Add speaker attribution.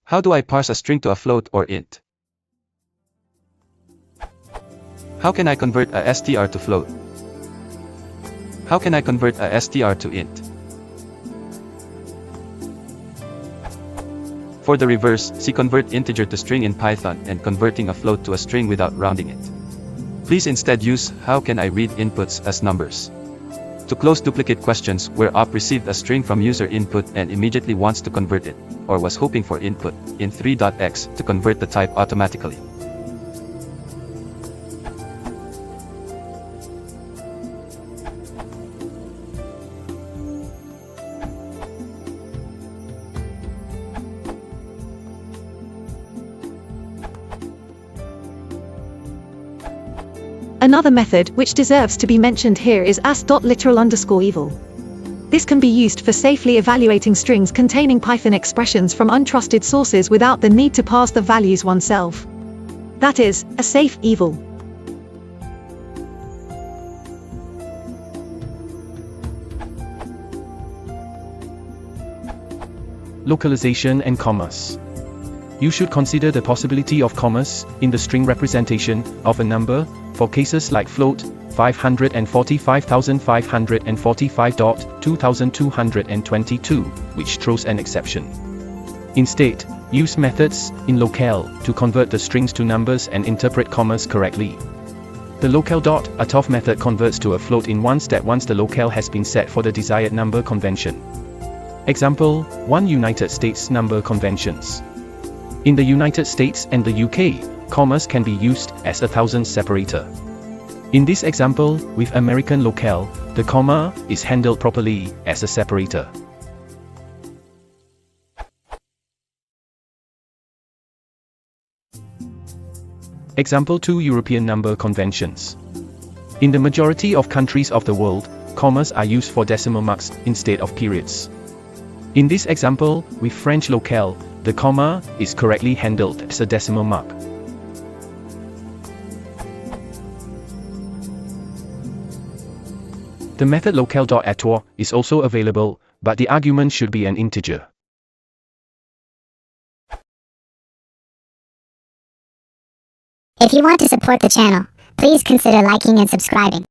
Speaker 1: How do I parse a string to a float or int? How can I convert a str to float? How can I convert a str to int? For the reverse, see convert integer to string in Python and converting a float to a string without rounding it. Please instead use how can I read inputs as numbers. To close duplicate questions where op received a string from user input and immediately wants to convert it, or was hoping for input in 3.x to convert the type automatically.
Speaker 2: Another method which deserves to be mentioned here is as.literal_evil. This can be used for safely evaluating strings containing Python expressions from untrusted sources without the need to parse the values oneself. That is, a safe evil.
Speaker 3: Localization and commas. You should consider the possibility of commas in the string representation of a number for cases like float 545,545.2222, which throws an exception. Instead, use methods in locale to convert the strings to numbers and interpret commas correctly. The locale.atof method converts to a float in one step once the locale has been set for the desired number convention. Example, 1 United States number conventions. In the United States and the UK, commas can be used as a thousands separator. In this example, with American locale, the comma is handled properly as a separator. Example 2 European number conventions. In the majority of countries of the world, commas are used for decimal marks instead of periods. In this example, with French locale, the comma is correctly handled as a decimal mark. The method locale.atof is also available, but the argument should be an integer.
Speaker 4: If you want to support the channel, please consider liking and subscribing.